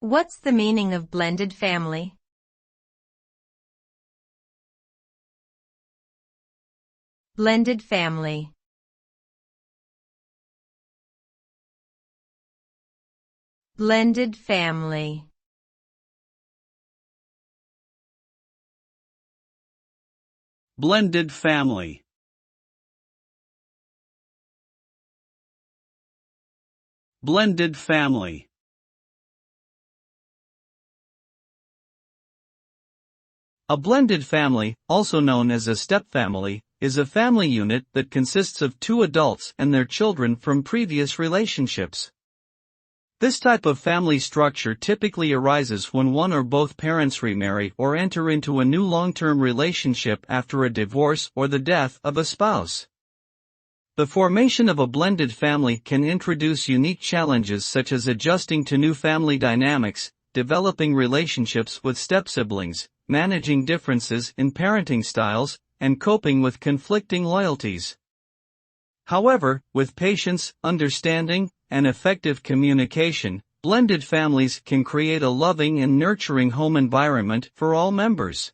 What's the meaning of blended family? Blended family. Blended family. Blended family. Blended family. A blended family, also known as a stepfamily, is a family unit that consists of two adults and their children from previous relationships. This type of family structure typically arises when one or both parents remarry or enter into a new long-term relationship after a divorce or the death of a spouse. The formation of a blended family can introduce unique challenges such as adjusting to new family dynamics, developing relationships with step-siblings, managing differences in parenting styles, and coping with conflicting loyalties. However, with patience, understanding, and effective communication, blended families can create a loving and nurturing home environment for all members.